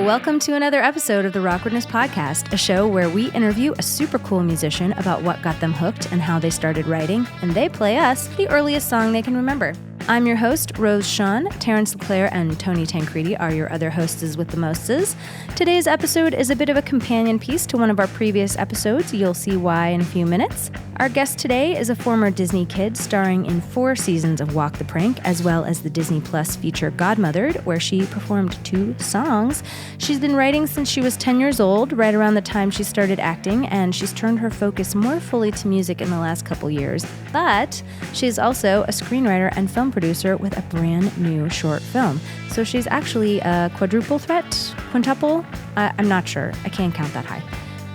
welcome to another episode of the Rockwoodness Podcast, a show where we interview a super cool musician about what got them hooked and how they started writing, and they play us the earliest song they can remember. I'm your host, Rose Sean. Terence LeClaire and Tony Tancredi are your other hostesses with the mostesses. Today's episode is a bit of a companion piece to one of our previous episodes. You'll see why in a few minutes. Our guest today is a former Disney kid starring in 4 seasons of Walk the Prank, as well as the Disney Plus feature Godmothered, where she performed 2 songs. She's been writing since she was 10 years old, right around the time she started acting, and she's turned her focus more fully to music in the last couple years. But she's also a screenwriter and film producer with a brand new short film. So she's actually a quadruple threat, quintuple? I'm not sure. I can't count that high.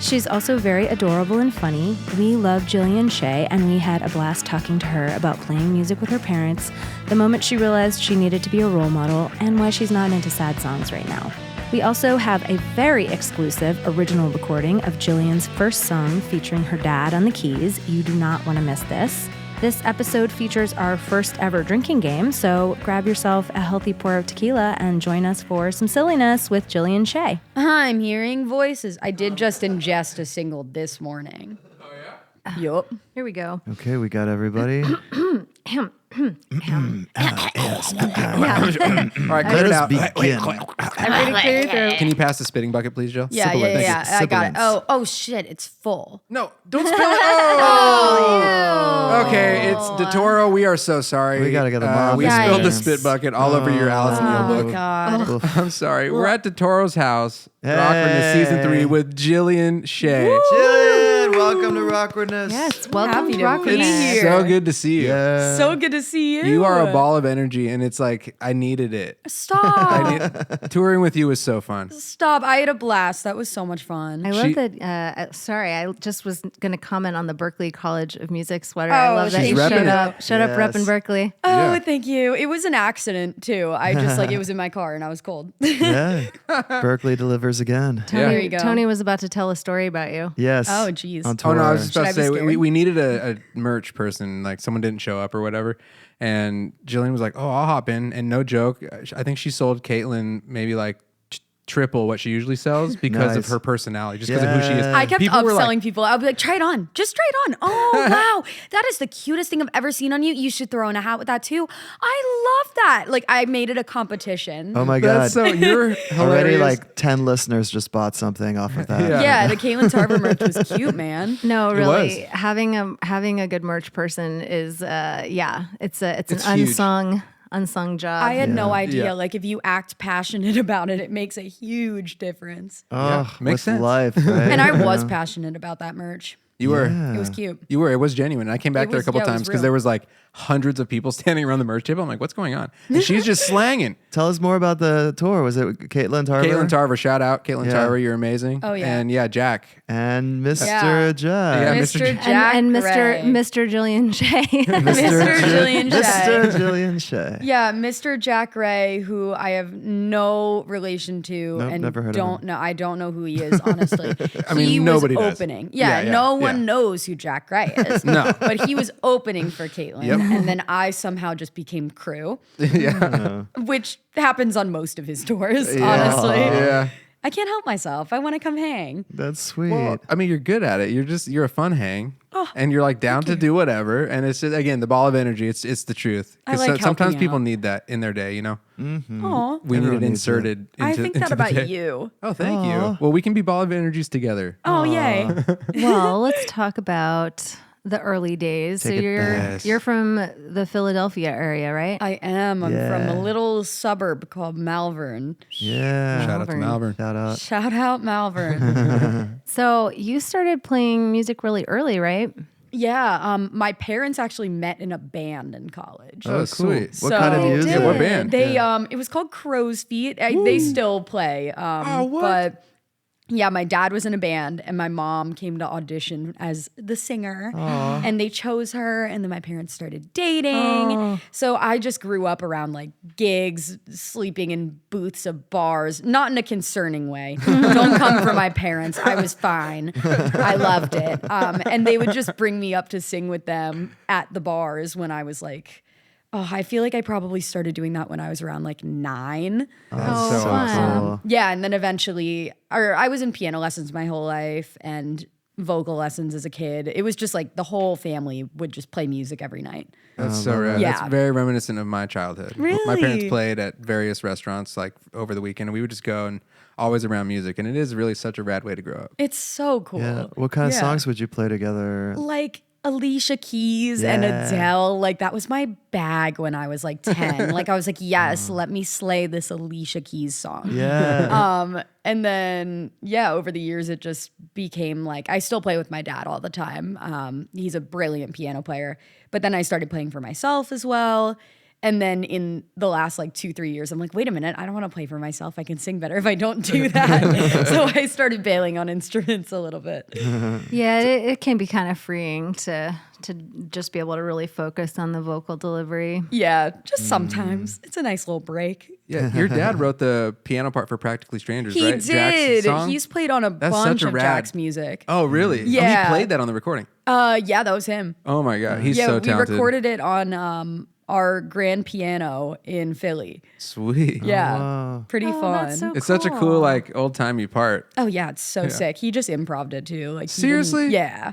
She's also very adorable and funny. We love Jillian Shea, and we had a blast talking to her about playing music with her parents, the moment she realized she needed to be a role model, and why she's not into sad songs right now. We also have a very exclusive original recording of Jillian's first song featuring her dad on the keys. You do not want to miss this. This episode features our first ever drinking game, so grab yourself a healthy pour of tequila and join us for some silliness with Jillian Shea. I'm hearing voices. I did just ingest a single this morning. Oh, yeah? Yup. Here we go. Okay, we got everybody. All right, Let us begin. Everybody clear your throat. Can you pass the spitting bucket, please, Jill? Yeah. I got it. Oh shit, it's full. No, don't spill it. Oh. Okay, it's DeToro. We are so sorry. We gotta get the mom. We Guys. spilled the spit bucket all over your Allison Oh book. god. I'm sorry. We're at DeToro's house. Hey. Rockwoodness Season 3 with Jillian Shea. Jillian, welcome to Rockwoodness. Yes, welcome Happy to to Rockwoodness. be here. So good to see you. Yeah. So good to see you. You are a ball of energy, and it's like I needed it. Stop. Touring with you was so fun. Stop. I had a blast. That was so much fun. I love that. Sorry, I just was going to comment on the Berklee College of Music sweater. I love that she's you repping showed it. up Yes. repping Berklee. Oh, Yeah. thank you. It was an accident too. I just it was in my car and I was cold. Yeah. Berkeley delivers again. There you go. Tony was about to tell a story about you. Yes. Oh, geez. On Oh tour. no, I was just about to Should I be say scared? we needed a merch person, like someone didn't show up or whatever, and Jillian was like, "Oh, I'll hop in," and no joke, I think she sold Caitlin maybe like triple what she usually sells because of Nice. her personality, just because of who she is. Yeah. I kept People were upselling like, people. I'll be like, try it on. Just try it on. Oh, wow. That is the cutest thing I've ever seen on you. You should throw in a hat with that too. I love that. Like, I made it a competition. Oh my God. That's so you're Already hilarious. like 10 listeners just bought something off of that. Yeah. The Caitlin Tarver merch was cute, man. No, It really, was. having a good merch person is it's an It's huge. unsung job. I had no idea. Yeah. Like, if you act passionate about it, it makes a huge difference. Oh, Yeah, makes with sense. life, right? And I was passionate about that merch. you were. It was cute. You were. It was genuine. I came back there a was- couple yeah, it was times because real. there was like hundreds of people standing around the merch table. I'm like, what's going on? And she's just slanging. Tell us more about the tour. Was it Caitlin Tarver? Caitlin Tarver, shout out. Caitlin Yeah. Tarver, you're amazing. Oh, yeah. And yeah, Jack. And Mr. Yeah. Jack. Yeah, Mr. Mr. Jack and Ray. Mr. Jillian Shea. Mr. Jillian Shea. Mr. Jillian Shea. Yeah, Mr. Jack Ray, who I have no relation to Nope, and never heard of don't him. know. I don't know who he is, honestly. I mean, he nobody was does. opening. Yeah, Yeah, yeah, no one yeah. knows who Jack Ray is. No. But he was opening for Caitlin. Yep. And then I somehow just became crew, Yeah. which happens on most of his tours, Yeah. honestly. Yeah. I can't help myself. I want to come hang. That's sweet. Well, I mean, you're good at it. You're a fun hang, Oh, and you're like down to do whatever. And it's just, again, the ball of energy. It's the truth. I like sometimes helping people out. need that in their day. You know, Aw. we need Everyone it needs it. inserted. Into, I think into that the about day. you. Oh, thank Aw. you. Well, we can be ball of energies together. Oh, yay. Well, let's talk about the early days. Take so it back. you're from the Philadelphia area, right? I am. I'm from Yeah. a little suburb called Malvern. Yeah. Shout out to Malvern. Shout out. Shout out Malvern. So you started playing music really early, right? Yeah, my parents actually met in a band in college. Oh, sweet. What kind of So- music? Yeah, what band? They it was called Crow's Feet. They still play. what? But yeah, my dad was in a band and my mom came to audition as the singer. And they chose her and then my parents started dating. So I just grew up around like gigs, sleeping in booths of bars, not in a concerning way. Don't come for my parents. I was fine. I loved it. And they would just bring me up to sing with them at the bars when I was like Oh, I feel like I probably started doing that when I was around like 9. That's so awesome. cool. Yeah, and then eventually, or I was in piano lessons my whole life and vocal lessons as a kid. It was just like the whole family would just play music every night. That's so rad. Yeah. That's very reminiscent of my childhood. My Really? parents played at various restaurants like over the weekend, and we would just go and always around music. And it is really such a rad way to grow up. It's so cool. Yeah. What kind of Yeah. songs would you play together? Like Alicia Keys and Yeah. Adele. Like that was my bag when I was like 10. Like I was like, yes, let me slay this Alicia Keys song. Yeah. And then, over the years, it just became like, I still play with my dad all the time. He's a brilliant piano player. But then I started playing for myself as well. And then in the last like 2-3 years, I'm like, wait a minute, I don't want to play for myself. I can sing better if I don't do that. So I started bailing on instruments a little bit. Yeah, it can be kind of freeing to just be able to really focus on the vocal delivery. Yeah, just sometimes. It's a nice little break. Yeah, your dad wrote the piano part for Practically Strangers, He right? Jack's did. song? He's played on a That's bunch such a of rad- Jack's music. Oh, really? Oh, Yeah. he played that on the recording. Yeah, that was him. Oh my God, he's Yeah, so we talented. recorded it on our grand piano in Philly. Sweet. Yeah, wow. pretty Oh, fun. that's so It's such a cool, like, old timey part. Oh yeah, it's so sick. He just improv'd it too. Like he Seriously? didn't- Yeah.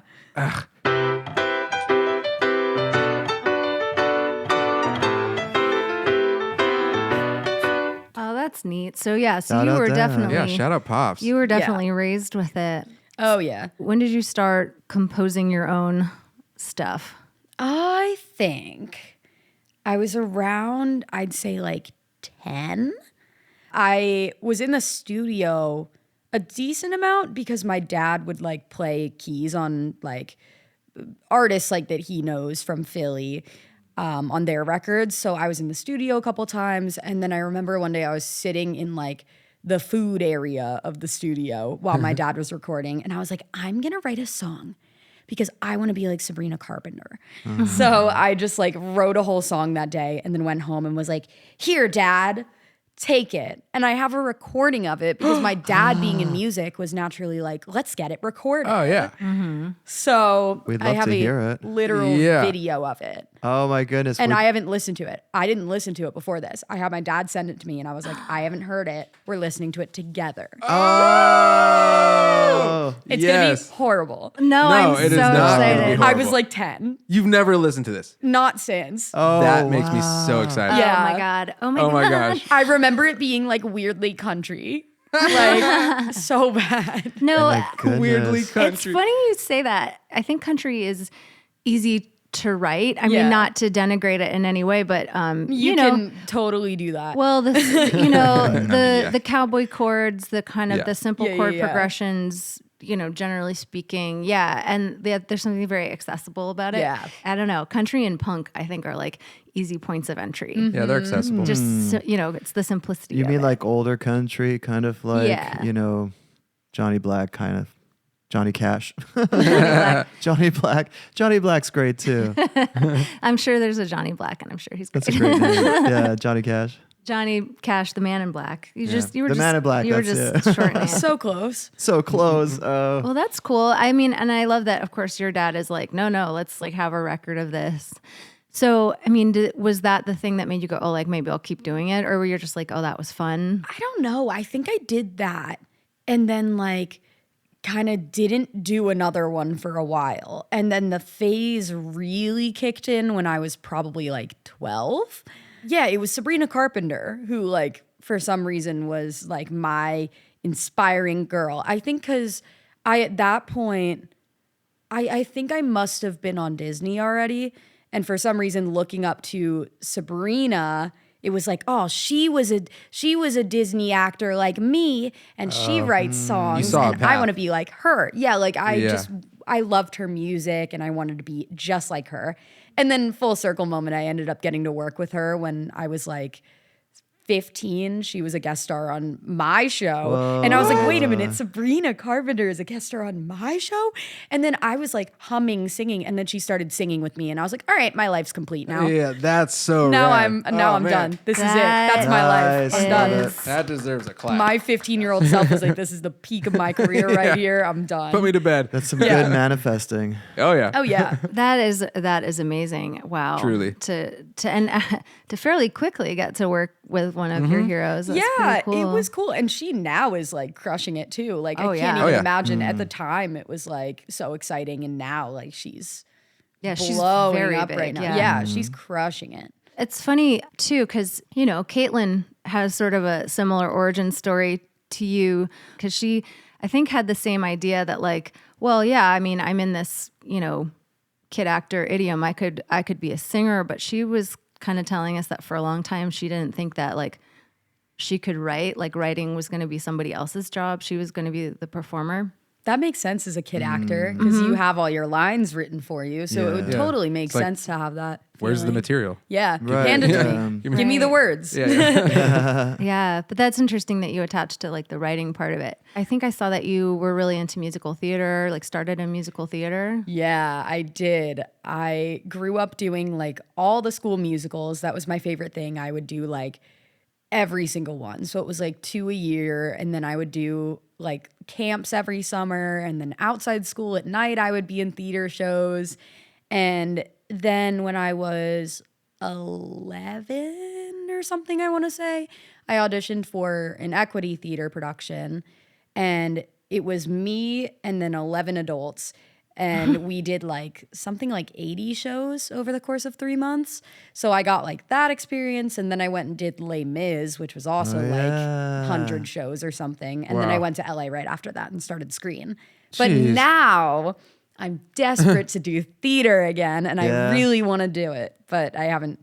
Oh, that's neat. So yeah, so Shout you out were them. definitely Yeah, shout out Pops. you were definitely raised with it. Oh yeah. When did you start composing your own stuff? I think I was around, I'd say like 10. I was in the studio a decent amount because my dad would like play keys on like artists like that he knows from Philly on their records. So I was in the studio a couple times. And then I remember one day I was sitting in like the food area of the studio while my dad was recording. And I was like, I'm going to write a song because I want to be like Sabrina Carpenter. So I just like wrote a whole song that day and then went home and was like, here, Dad, take it. And I have a recording of it because my dad being in music was naturally like, let's get it recorded. Oh, yeah. So We'd I love have to a hear it. literal Yeah. video of it. Oh my goodness. And Would- I haven't listened to it. I didn't listen to it before this. I had my dad send it to me and I was like, I haven't heard it. We're listening to it together. Oh. It's yes. going to be horrible. No, I'm it is so not gonna be excited. horrible. I was like 10. You've never listened to this. Not since. Oh, That makes me wow. so excited. Oh Yeah. my god. Oh my Oh my god. gosh. I remember it being like weirdly country. Like so bad. No, My goodness. Weirdly it's country. funny you say that. I think country is easy to write. I Yeah. mean, not to denigrate it in any way, but You know, can totally do that. well, the the cowboy chords, the kind of Yeah. the simple Yeah, chord yeah, yeah. progressions, generally speaking, and there's something very accessible about it. Yeah. I don't know. Country and punk, I think, are like easy points of entry. Yeah, they're accessible. Just it's the simplicity. You of mean it. like older country, kind of like, Yeah. Johnny Black, kind of. Johnny Cash. Johnny Black. Johnny Black's great too. I'm sure there's a Johnny Black, and I'm sure he's great. That's a great name. Yeah, Johnny Cash. Johnny Cash, the Man in Black. You were The just Man in Black, You were that's just it. shortening it. So close. So close. Oh. Well, that's cool. I mean, and I love that. Of course, your dad is like, no, let's like have a record of this. So, I mean, was that the thing that made you go, oh, like maybe I'll keep doing it, or were you just like, oh, that was fun? I don't know. I think I did that and then like kind of didn't do another one for a while. And then the phase really kicked in when I was probably like 12. Yeah, it was Sabrina Carpenter who like for some reason was like my inspiring girl. I think because at that point, I think I must have been on Disney already. And for some reason looking up to Sabrina, it was like, oh, she was a Disney actor like me, and she writes songs, saw a and I path. want to be like her. Yeah, like Yeah. I loved her music, and I wanted to be just like her. And then full circle moment, I ended up getting to work with her when I was like 15, she was a guest star on my show. And I was like, wait a minute, Sabrina Carpenter is a guest star on my show? And then I was like humming, singing, and then she started singing with me. And I was like, all right, my life's complete now. Yeah, that's so Now rad. I'm man. done. This is it. That's my life. I'm done. That deserves a clap. My 15-year-old self was like, this is the peak of my career right here. I'm done. Put me to bed. That's some good manifesting. Oh yeah. Oh yeah. That is amazing. Wow. Truly. To fairly quickly get to work with one of your heroes. That's pretty cool. It was cool. And she now is like crushing it too. Like I yeah. can't Oh, even yeah. imagine at the time it was like so exciting. And now like she's she's blowing very up big, right now. yeah. Yeah, she's crushing it. It's funny too, because Caitlin has sort of a similar origin story to you, because she, I think, had the same idea that like, well, yeah, I mean, I'm in this, kid actor idiom. I could be a singer, but she was kind of telling us that for a long time she didn't think that like she could write, like writing was going to be somebody else's job. She was going to be the performer. That makes sense as a kid actor because you have all your lines written for you. So it would totally make like, sense to have that. Where's the feeling. material? Yeah. Right. Hand it Yeah. to me. Give me the words. Yeah. Yeah, but that's interesting that you attached to like the writing part of it. I think I saw that you were really into musical theater, like started in musical theater. Yeah, I did. I grew up doing like all the school musicals. That was my favorite thing. I would do like every single one. So it was like 2 a year. And then I would do like camps every summer. And then outside school at night, I would be in theater shows. And then when I was 11 or something, I want to say, I auditioned for an equity theater production. And it was me and then 11 adults. And we did like something like 80 shows over the course of 3 months. So I got like that experience. And then I went and did Les Mis, which was also like 100 shows or something. And then I went to LA right after that and started Screen. But now I'm desperate to do theater again. And I really want to do it. But I don't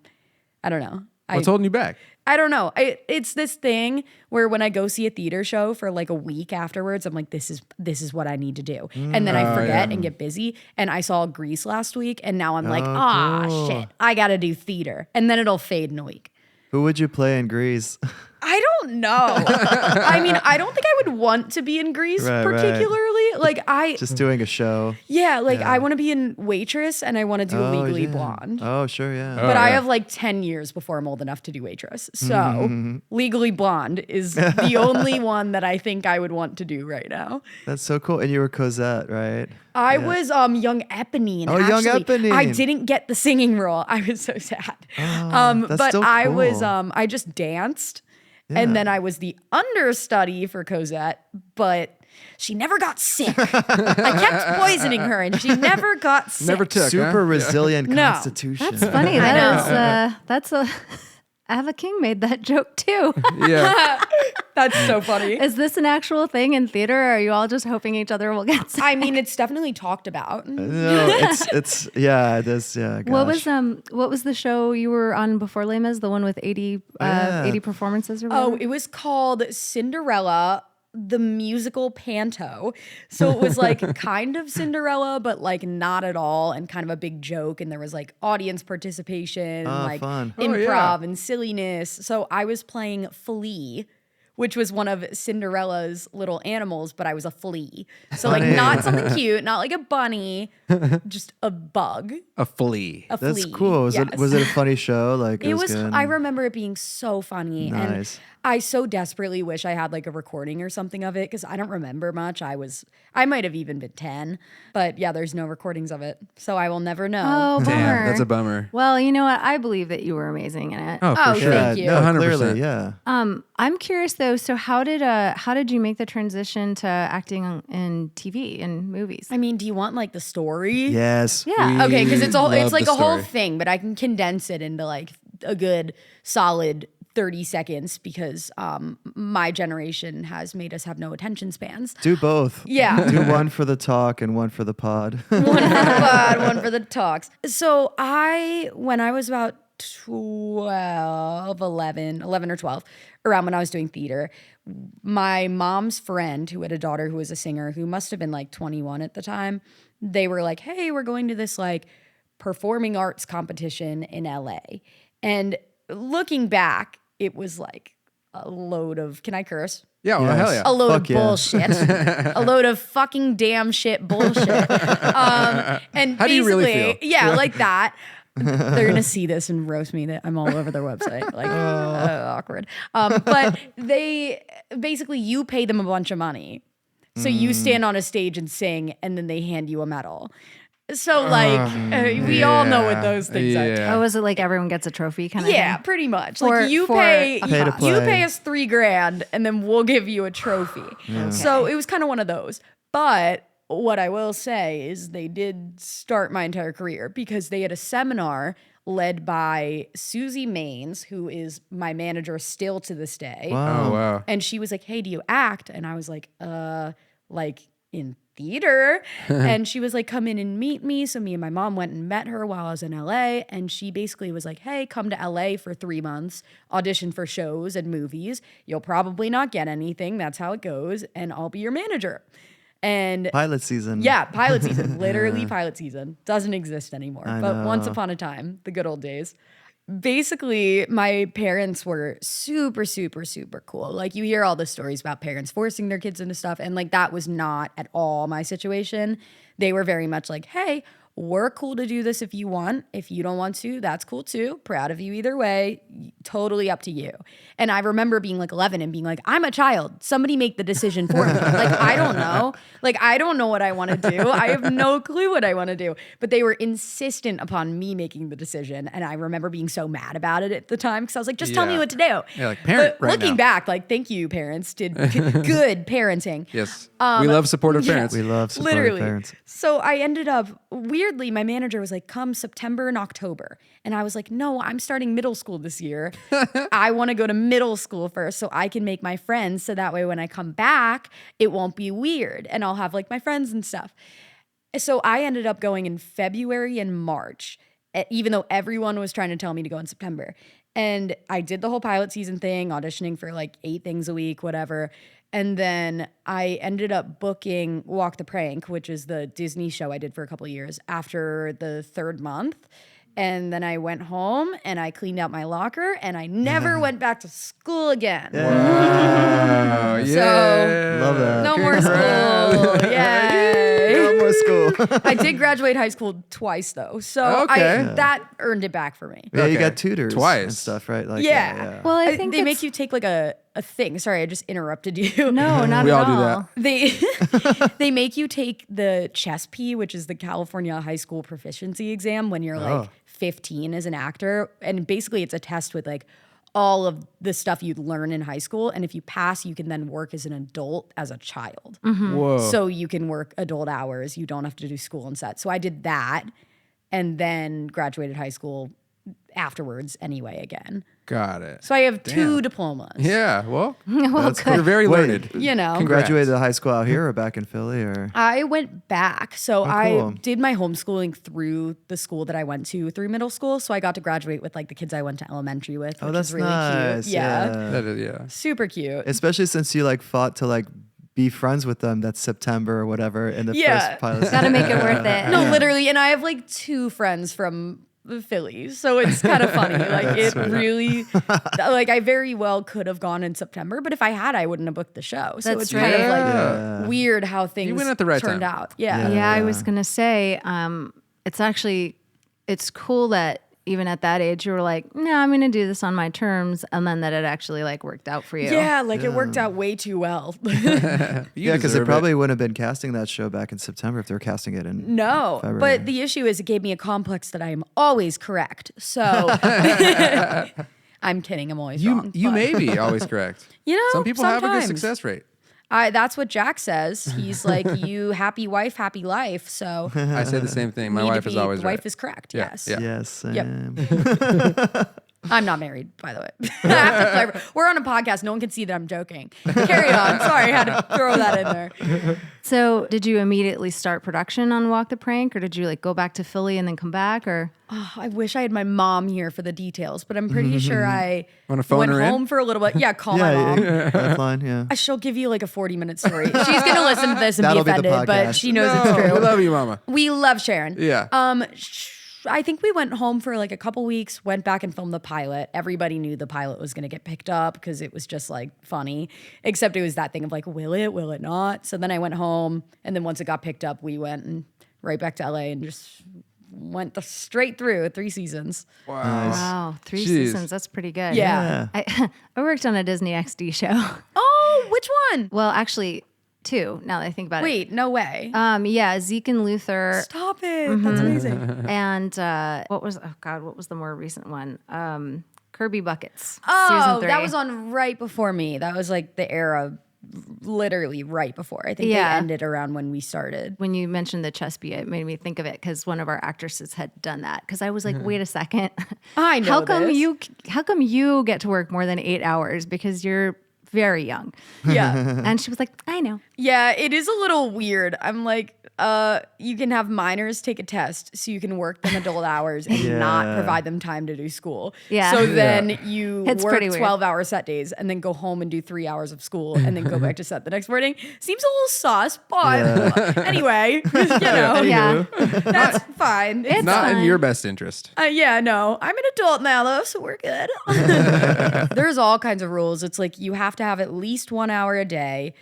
know. What's holding you back? I don't know. It's this thing where when I go see a theater show for like a week afterwards, I'm like, this is what I need to do. And then I forget and get busy. And I saw Grease last week and now I'm like, cool. shit, I got to do theater. And then it'll fade in a week. Who would you play in Grease? I don't know. I mean, I don't think I would want to be in Grease particularly. Like just doing a show. I want to be in Waitress and I want to do Legally yeah. Blonde. Oh, sure, yeah. But I have like 10 years before I'm old enough to do Waitress. So Legally Blonde is the only one that I think I would want to do right now. That's so cool. And you were Cosette, right? I was young Eponine. Oh, young actually. Eponine. I didn't get the singing role. I was so sad. that's but still I was cool. I just danced. And then I was the understudy for Cosette, but she never got sick. I kept poisoning her and she never got sick. Never took. Super resilient No. constitution. That's funny. That's Ava King made that joke too. Yeah. That's so funny. Is this an actual thing in theater, or are you all just hoping each other will get sick? I mean, it's definitely talked about. No, it's yeah, it is, yeah. Gosh. What was the show you were on before Les Mis? The one with 80 performances or whatever? Oh, it was called Cinderella, the musical panto. So it was like kind of Cinderella, but like not at all, and kind of a big joke. And there was like audience participation, like fun. improv and silliness. So I was playing Flea, which was one of Cinderella's little animals, but I was a flea. So like not something cute, not like a bunny, just a bug. A flea. A That's flea. cool. Was Yes. it a funny show? Like It was. good? I remember it being so funny, Nice. and I so desperately wish I had like a recording or something of it because I don't remember much. I might have even been 10, but yeah, there's no recordings of it, so I will never know. Oh, bummer. Damn, that's a bummer. Well, you know what? I believe that you were amazing in it. Oh, for Oh, sure. thank you. No, 100%. clearly, yeah. I'm curious though. So how did you make the transition to acting in TV and movies? I mean, do you want like the story? Yes. Yeah. Okay, because it's love like the a whole story. thing, but I can condense it into like a good solid 30 seconds because my generation has made us have no attention spans. Do both. Yeah. Do one for the talk and one for the pod. One for the pod, one for the talks. So when I was about 11 or 12, around when I was doing theater, my mom's friend who had a daughter who was a singer who must have been like 21 at the time, they were like, hey, we're going to this like performing arts competition in LA. And looking back, it was like a load of, can I curse? Yeah, well, hell yeah. A load Fuck of yeah. bullshit. A load of fucking damn shit bullshit. And How do you really basically, feel? yeah, like that. They're going to see this and roast me that I'm all over their website. Like, awkward. But they basically, you pay them a bunch of money. So you stand on a stage and sing, and then they hand you a medal. So we all know what those things are. Yeah. Oh, is it like everyone gets a trophy kind of Yeah, thing? pretty much. For- Like you for pay a Pay to you play. pay us $3,000 and then we'll give you a trophy. So it was kind of one of those. But what I will say is they did start my entire career because they had a seminar led by Susie Maines, who is my manager still to this day. Wow. Oh, wow. And she was like, "Hey, do you act?" And I was like, like in theater." And she was like, "Come in and meet me." So me and my mom went and met her while I was in LA. And she basically was like, "Hey, come to LA for 3 months, audition for shows and movies. You'll probably not get anything. That's how it goes. And I'll be your manager." And Pilot season. yeah, pilot season, literally pilot season. Doesn't exist anymore. But once know. upon a time, the good old days. Basically, my parents were super, super, super cool. Like you hear all the stories about parents forcing their kids into stuff. And like that was not at all my situation. They were very much like, "Hey, we're cool to do this if you want. If you don't want to, that's cool too. Proud of you either way. Totally up to you." And I remember being like 11 and being like, "I'm a child. Somebody make the decision for me." Like, I don't know. Like, I don't know what I want to do. I have no clue what I want to do. But they were insistent upon me making the decision. And I remember being so mad about it at the time because I was like, just tell me Yeah. what to do. Yeah, like parent But right looking now. back, like, thank you, parents. Did good parenting. Yes. We love supportive yeah. parents. We love supportive Literally. parents. So I ended up, weirdly, my manager was like, "Come September and October." And I was like, "No, I'm starting middle school this year. I want to go to middle school first so I can make my friends. So that way when I come back, it won't be weird. And I'll have like my friends and stuff." So I ended up going in February and March, even though everyone was trying to tell me to go in September. And I did the whole pilot season thing, auditioning for like 8 things a week, whatever. And then I ended up booking Walk the Prank, which is the Disney show I did for a couple of years, after the 3rd month. And then I went home and I cleaned out my locker and I never went back to school again. Oh, yeah. Love that. No more school. Yay. No more school. I did graduate high school twice though. So Okay. that earned it back for me. Yeah, you Okay. got tutors Twice. and stuff, right? Like, Yeah. Well, I think they make it's- you take like a thing. Sorry, I just interrupted you. No, not We at all do all. that. They make you take the CHESP, which is the California High School Proficiency Exam when you're like 15 as an actor. And basically it's a test with like all of the stuff you'd learn in high school. And if you pass, you can then work as an adult as a child. Whoa. So you can work adult hours. You don't have to do school and set. So I did that and then graduated high school afterwards anyway again. Got it. So I have 2 diplomas. Yeah. Well, Well, you're very Wait. learned. You know. Congrats. Graduated high school out here or back in Philly or? I went back. So cool. I did my homeschooling through the school that I went to through middle school. So I got to graduate with like the kids I went to elementary with, which that's is really nice. cute. Yeah. That is, yeah. Super cute. Especially since you like fought to like be friends with them that September or whatever in the Yeah. first pilot. Gotta make it worth it. No, literally. And I have like 2 friends from the Phillies. So it's kind of funny. Like it really, like I very well could have gone in September, but if I had, I wouldn't have booked the show. So That's it's kind of Yeah. like weird how things went at the right turned time. out. Yeah. Yeah, I was gonna say, it's cool that even at that age you were like, no, I'm gonna do this on my terms, and then that it actually like worked out for you. Yeah, like it worked out way too well. Yeah, because they deserve probably wouldn't have been casting that show back in September if they were casting it in No, February. but the issue is it gave me a complex that I am always correct. So I'm kidding. I'm always wrong. You but, may be always correct. You know, Some people have a good sometimes. success rate. That's what Jack says. He's like, you happy wife, happy life. So I say the same thing. My need to wife is be- always wife right. is correct. Yeah, Yes. yeah. Yes. Yep. I'm not married, by the way. I have to clarify. We're on a podcast. No one can see that I'm joking. Carry on. Sorry, I had to throw that in there. So did you immediately start production on Walk the Prank, or did you like go back to Philly and then come back, or? Oh, I wish I had my mom here for the details, but I'm pretty sure I Wanna phone went her in? home for a little bit. Yeah, call my mom. Lifeline, yeah. She'll give you like a 40-minute story. She's going to listen to this and That'll be be the offended, but podcast. she knows No, it's we true. love you, Mama. We love Sharon. Yeah. I think we went home for like a couple weeks, went back and filmed the pilot. Everybody knew the pilot was going to get picked up because it was just like funny, except it was that thing of like, will it not? So then I went home, and then once it got picked up, we went and right back to LA and just went straight through 3 seasons. Wow, 3 Jeez. seasons. That's pretty good. Yeah. I worked on a Disney XD show. Oh, which one? Well, actually, 2. Now that I think about it. Wait, no way. Yeah, Zeke and Luther. Stop it. That's amazing. And what was the more recent one? Kirby Buckets. Oh, season 3. that was on right before me. That was like the era literally right before. I think Yeah. they ended around when we started. When you mentioned the chess beat, it made me think of it because one of our actresses had done that. Because I was like, wait a second, I know how come this. how come you get to work more than 8 hours because you're very young? Yeah. And she was like, I know. Yeah, it is a little weird. I'm like, you can have minors take a test so you can work them adult hours and not provide them time to do school. Yeah. So then you It's work pretty weird. 12-hour set days and then go home and do 3 hours of school and then go back to set the next morning. Seems a little sus, but anyway, you know, Yeah. that's fine. It's Not in fine. your best interest. Yeah, no, I'm an adult now though, so we're good. There's all kinds of rules. It's like you have to have at least 1 hour a day.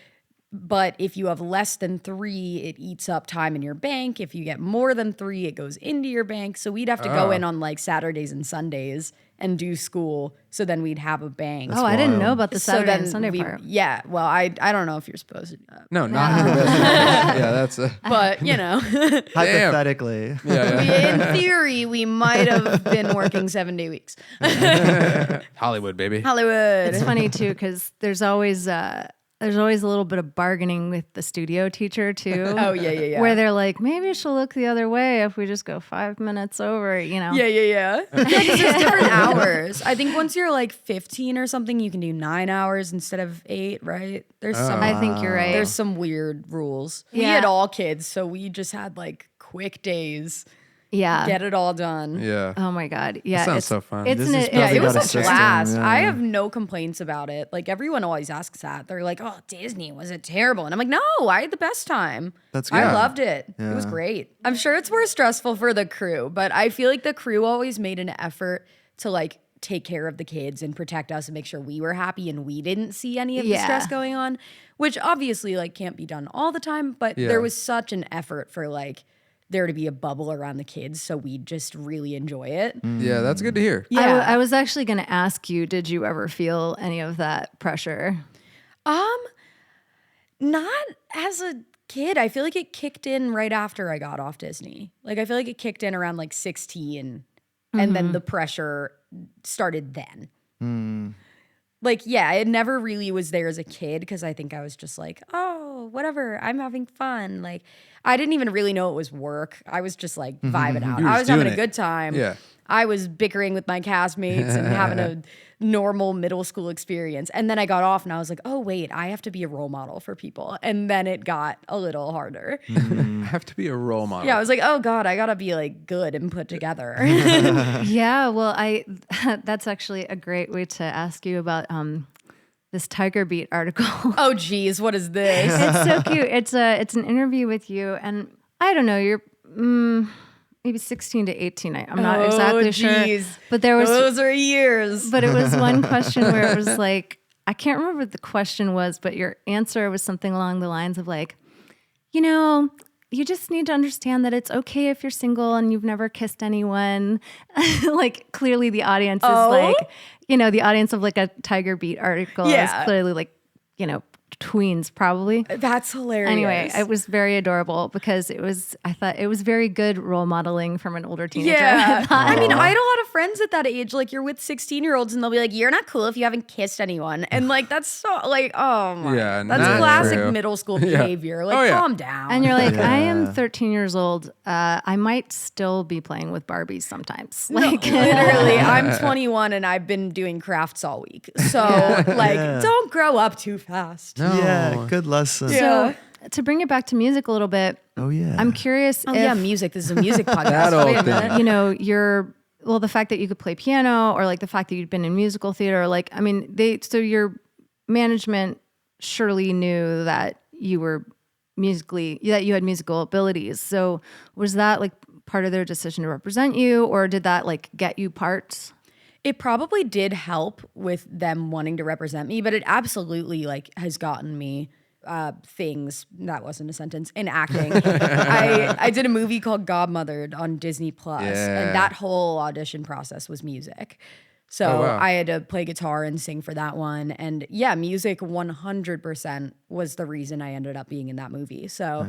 But if you have less than 3, it eats up time in your bank. If you get more than 3, it goes into your bank. So we'd have to go in on like Saturdays and Sundays and do school. So then we'd have a bank. Oh, I didn't know wild. about the So Saturday then and Sunday part. Yeah, well, I don't know if you're supposed to do that. No, not in your best interest. Yeah, that's But, you know, Hypothetically. yeah. in theory, we might have been working 7-day weeks. Hollywood, baby. Hollywood. It's funny too because there's always a little bit of bargaining with the studio teacher too. Oh, yeah. Where they're like, maybe she'll look the other way if we just go 5 minutes over, you know? Yeah. Yeah, 'cause there's different hours. I think once you're like 15 or something, you can do 9 hours instead of 8, right? There's some I think you're right. there's some weird rules. We Yeah. had all kids, so we just had like quick days, Yeah. get it all done. Yeah. Oh my God. Yeah. sounds it's so fun. It's Disney's an, Yeah, Probably it was got a a system, blast. yeah. I have no complaints about it. Like everyone always asks that. They're like, "Oh, Disney, was it terrible?" And I'm like, "No, I had the best time. That's I good. loved it. It was Yeah. great." I'm sure it's more stressful for the crew, but I feel like the crew always made an effort to like take care of the kids and protect us and make sure we were happy and we didn't see any of the Yeah. stress going on, which obviously like can't be done all the time, but Yeah. there was such an effort for like there to be a bubble around the kids so we just really enjoy it. Yeah, that's good to hear. Yeah. I was actually going to ask you, did you ever feel any of that pressure? Not as a kid. I feel like it kicked in right after I got off Disney. Like I feel like it kicked in around like 16 and then the pressure started then. Like, yeah, it never really was there as a kid because I think I was just like, oh, whatever, I'm having fun. Like, I didn't even really know it was work. I was just like vibing out. You were I just was having doing a it. good time. Yeah. I was bickering with my castmates and having a normal middle school experience. And then I got off and I was like, oh, wait, I have to be a role model for people. And then it got a little harder. I have to be a role model. Yeah, I was like, oh, God, I got to be like good and put together. Yeah, well, that's actually a great way to ask you about this Tiger Beat article. Oh, geez, what is this? It's so cute. It's an interview with you, and I don't know, you're maybe 16 to 18. I'm not exactly sure. But there was Those are years. But it was one question where it was like, I can't remember what the question was, but your answer was something along the lines of like, you know, you just need to understand that it's okay if you're single and you've never kissed anyone. Like clearly the audience is like, you know, the audience of like a Tiger Beat article is clearly like, you know, tweens probably. That's hilarious. Anyway, it was very adorable because I thought it was very good role modeling from an older teenager. Yeah. I mean, I had a lot of friends at that age. Like, you're with 16-year-olds and they'll be like, you're not cool if you haven't kissed anyone. And like, that's so, like, oh my. Yeah, that's not classic true. middle school behavior. Like, calm down. And you're like, I am 13 years old. I might still be playing with Barbies sometimes. Like, literally, I'm 21 and I've been doing crafts all week. So, like, don't grow up too fast. No. Yeah, good lesson. so to bring it back to music a little bit, Oh yeah. I'm curious if, Yeah, music. This is a music podcast. That old Wait a thing. minute. you know, the fact that you could play piano or like the fact that you'd been in musical theater, like, I mean, so your management surely knew that you were that you had musical abilities. So was that like part of their decision to represent you, or did that like get you parts? It probably did help with them wanting to represent me, but it absolutely like has gotten me things. That wasn't a sentence. In acting. I did a movie called Godmothered on Disney Plus, and that whole audition process was music. So I had to play guitar and sing for that one. And yeah, music 100% was the reason I ended up being in that movie. So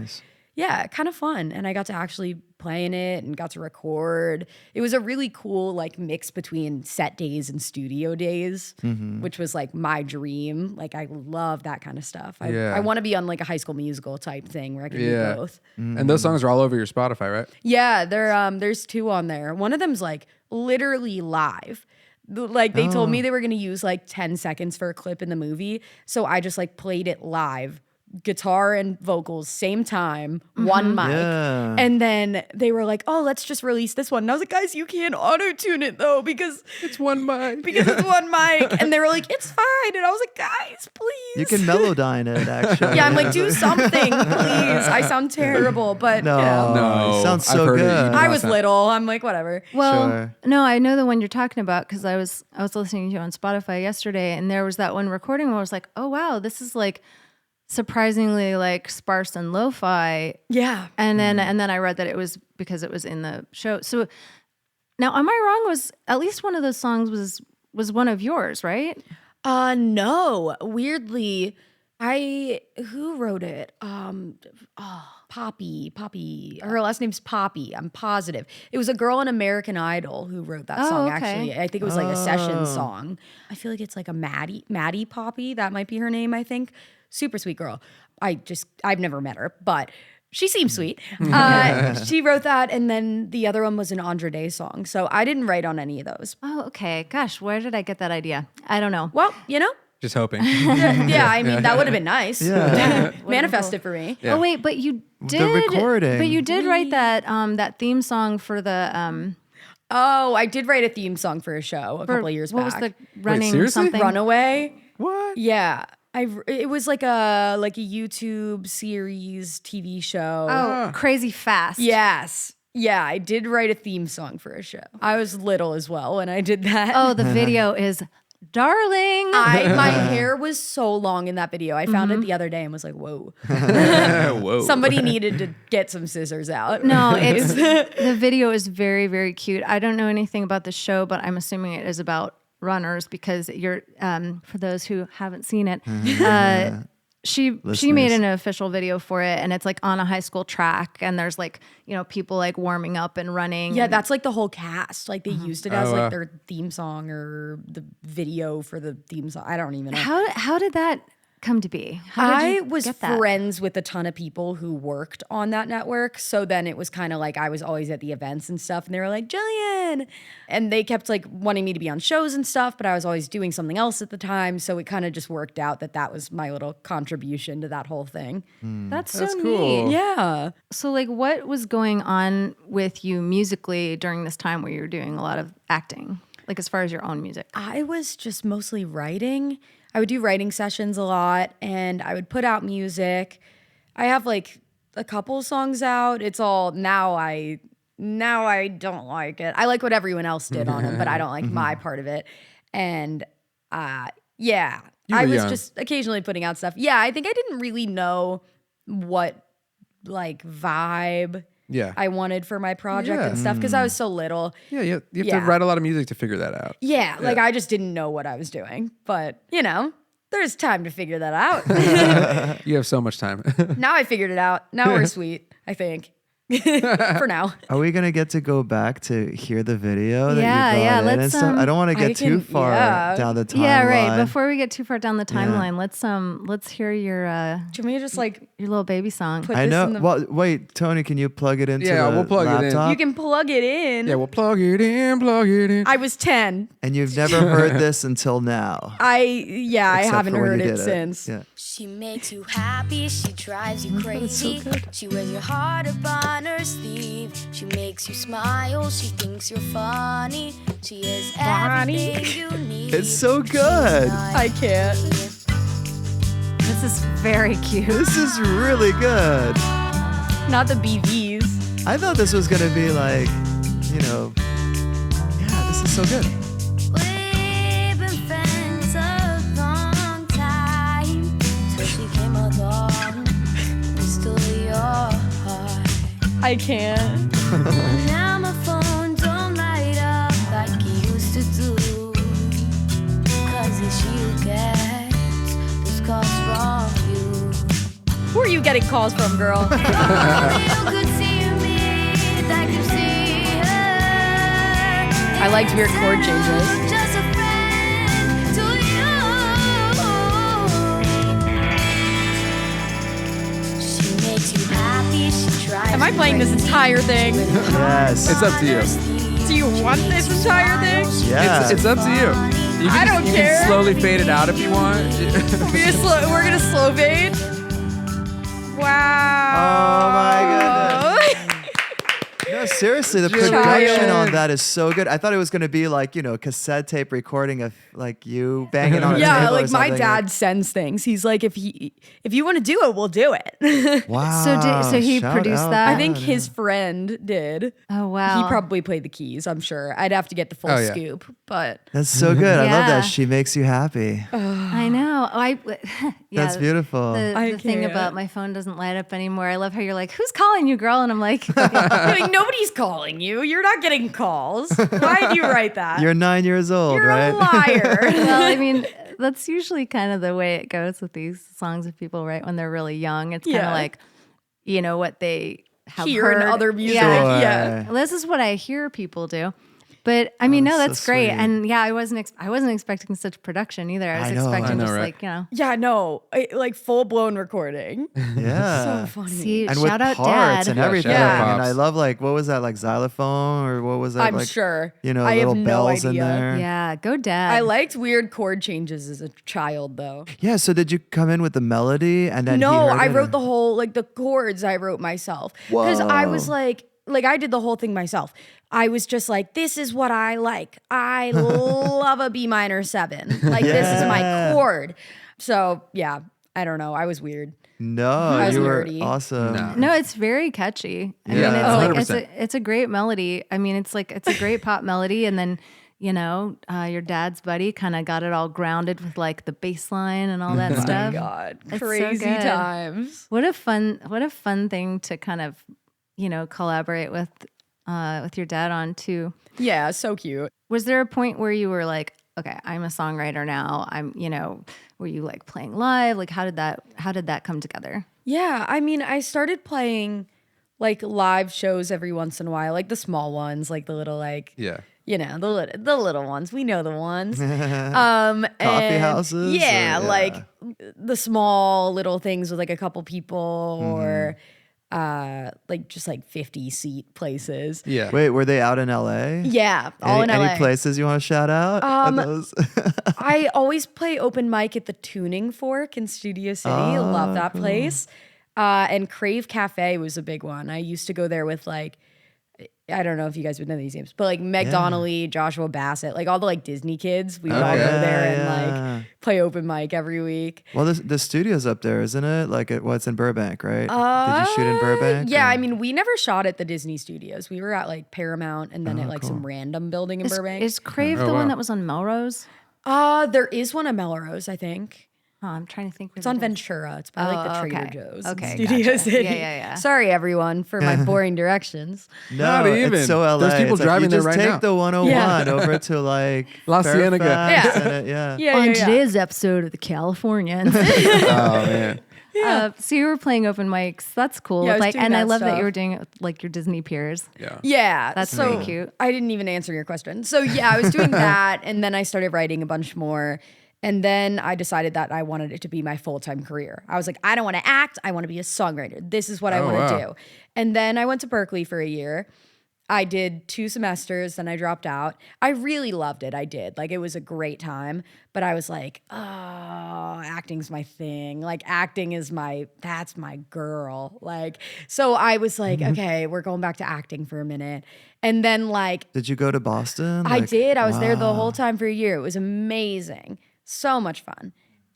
yeah, kind of fun. And I got to actually play in it and got to record. It was a really cool like mix between set days and studio days, which was like my dream. Like I love that kind of stuff. I want to be on like a High School Musical type thing where I can do both. And those songs are all over your Spotify, right? Yeah, there's 2 on there. One of them's like literally live. Like they told me they were going to use like 10 seconds for a clip in the movie. So I just like played it live, guitar and vocals, same time, one mic. Yeah. And then they were like, oh, let's just release this one. And I was like, guys, you can't auto-tune it though because it's one mic. And they were like, it's fine. And I was like, guys, please. You can Melodyne it actually. Yeah, I'm like, do something, please. I sound terrible, but no, no. It sounds so good. I was little. I'm like, whatever. Well, no, I know the one you're talking about because I was listening to you on Spotify yesterday, and there was that one recording where I was like, oh wow, this is like surprisingly like sparse and lo-fi. Yeah. And then I read that it was because it was in the show. So now, am I wrong? Was at least one of those songs was one of yours, right? No. Weirdly, who wrote it? Poppy. Her last name's Poppy. I'm positive. It was a girl on American Idol who wrote that song, actually. I think it was like a session song. I feel like it's like a Maddie Poppy. That might be her name, I think. Super sweet girl. I've never met her, but she seems sweet. She wrote that, and then the other one was an Andre Day song. So I didn't write on any of those. Oh, okay. Gosh, where did I get that idea? I don't know. Well, you know. Just hoping. Yeah, I mean, that would have been nice. Yeah. Manifest it for me. Yeah. Oh, wait, but you did. The recording. But you did write that theme song for the... Oh, I did write a theme song for a show a couple of years back. What was the running seriously? Runaway. What? Yeah. It was like a YouTube series TV show. Oh, Crazy Fast. Yes. Yeah, I did write a theme song for a show. I was little as well when I did that. Oh, the video is darling. My hair was so long in that video. I found it the other day and was like, whoa. Whoa. Somebody needed to get some scissors out. No, the video is very, very cute. I don't know anything about the show, but I'm assuming it is about runners because you're for those who haven't seen it, she made an official video for it, and it's like on a high school track, and there's like, you know, people like warming up and running. Yeah, that's like the whole cast. Like they used it as like their theme song or the video for the theme song. I don't even know. How did that come to be? I was friends with a ton of people who worked on that network. So then it was kind of like I was always at the events and stuff, and they were like, Jillian. And they kept like wanting me to be on shows and stuff, but I was always doing something else at the time. So it kind of just worked out that was my little contribution to that whole thing. That's cool. neat. Yeah. So like what was going on with you musically during this time where you were doing a lot of acting? Like as far as your own music? I was just mostly writing. I would do writing sessions a lot, and I would put out music. I have like a couple songs out. It's all now I don't like it. I like what everyone else did on them, but I don't like my part of it. And yeah, I was just occasionally putting out stuff. Yeah, I think I didn't really know what like vibe I wanted for my project and stuff because I was so little. Yeah, you have to write a lot of music to figure that out. Yeah, like I just didn't know what I was doing. But, you know, there's time to figure that out. You have so much time. Now I figured it out. Now we're sweet, I think. For now. Are we gonna get to go back to hear the video that you brought in let's, and stuff? I don't want to get too far down the timeline. Yeah, right. Before we get too far down the timeline, let's hear your do you want me to just like your little baby song? I know. Well, wait, Tony, can you plug it into the we'll plug laptop? it in. You can plug it in. Yeah, we'll plug it in. I was 10. And you've never heard this until now. I haven't heard it since. Yeah. She makes you happy, she drives you crazy. She wears your heart upon her sleeve. She makes you smile, she thinks you're funny. She is everything you need. It's so good. I can't. This is very cute. This is really good. Not the BVs. I thought this was gonna be like, this is so good. We've been friends a long time till she came along and stole your heart. I can't. Now my phone don't light up like it used to do. 'Cause it's you gets those calls from you. Who are you getting calls from, girl? Only you could see me like you see her. I liked weird chord changes. Just a friend to you. She makes you happy. She tries. Am I playing this entire thing? Yes. It's up to you. Do you want this entire thing? Yeah. It's up to you. You I can, don't you care. can slowly fade it out if you want. We're gonna slow fade. Wow. Oh my goodness. No, seriously, the production on that is so good. I thought it was going to be like, cassette tape recording of like you banging on a Yeah, table or like my something. dad sends things. He's like, if you want to do it, we'll do it. Wow. So he shout produced out. that? I think his friend did. Oh, wow. He probably played the keys, I'm sure. I'd have to get the full Oh, yeah. scoop, but That's so good. I love Yeah. that. She makes you happy. I know. Yeah, That's beautiful. The thing can't. about my phone doesn't light up anymore. I love how you're like, who's calling you, girl? And I'm like, like, nobody's calling you. You're not getting calls. Why did you write that? You're 9 years old, You're right? a liar. well, I mean, that's usually kind of the way it goes with these songs that people write when they're really young. It's kind Yeah. of like, what they have Hear in heard. other music. Yeah. Yeah. Sure. This is what I hear people do. But I mean, no, that's that's so great. sweet. And yeah, I wasn't expecting such production either. I was I know. expecting I know, just right? like, Yeah, no, like full blown recording. Yeah. So funny. see, And with shout out parts dad. and Yeah, everything. shout out And I pops. love like, what was that, like xylophone or what was that? I'm like, sure. I little have no bells in idea. there. Yeah, go dad. I liked weird chord changes as a child, though. Yeah. So did you come in with the melody and then No, he heard I it wrote and- the whole, like the chords I wrote myself. Because I was Whoa. like I did the whole thing myself. I was just like, this is what I like. I love a B minor 7. Like, this is my chord. So, yeah, I don't know. I was weird. No, was you were nerdy. awesome. No. No, it's very catchy. I Yeah. mean, it's 100%. it's a great melody. I mean, it's a great pop melody, and then your dad's buddy kind of got it all grounded with like the bass line and all that stuff. God, It's so crazy good. times. What a fun thing to kind of collaborate with your dad on too. Yeah, so cute. Was there a point where you were like, okay, I'm a songwriter now? Were you like playing live? Like, how did that come together? Yeah, I mean, I started playing like live shows every once in a while, like the small ones, like the little Yeah. the little ones. We know the ones. Coffee and houses? Yeah, Or- like the small little things with like a couple people or like just like 50 seat places. Yeah. Wait, were they out in LA? Yeah, all in Any LA. places you want to shout out? Of those? I always play open mic at the Tuning Fork in Studio City. Love that place. And Crave Cafe was a big one. I used to go there with like, I don't know if you guys would know these names, but like Meg Donnelly, Joshua Bassett, like all the like Disney kids. We would all go Okay. there and Yeah. like play open mic every week. Well, the studio's up there, isn't it? Like, it's in Burbank, right? Did you shoot in Burbank? Yeah, or- I mean, we never shot at the Disney studios. We were at like Paramount and then at like some random building in Burbank. Is Crave the one that was on Melrose? There is one at Melrose, I think. Oh, I'm trying to think. It's on Ventura. It's by like the Trader okay. Joe's. Okay, in Studio gotcha. City. Yeah. Sorry, everyone, for my boring directions. No, Not even. it's so LA. There's people It's like, driving you there just right take now. the 101 Yeah. over to like La Cienega. Fairfax Yeah. and Yeah, on yeah, yeah. today's episode of the Californians. Oh man. So you were playing open mics. That's cool. Yeah, I was Like, doing and I that love that stuff. you were doing it with like your Disney peers. Yeah. Yeah, That's so very cute. I didn't even answer your question. So yeah, I was doing that, and then I started writing a bunch more. And then I decided that I wanted it to be my full-time career. I was like, I don't want to act. I want to be a songwriter. This is what I Oh, want to wow. do. And then I went to Berkeley for a year. I did 2 semesters, then I dropped out. I really loved it. I did. Like, it was a great time. But I was like, oh, acting's my thing. Like, acting is that's my girl. Like, so I was like, okay, we're going back to acting for a minute. And then like, Did you go to Boston? I Like, did. I was there the wow. whole time for a year. It was amazing. So much fun.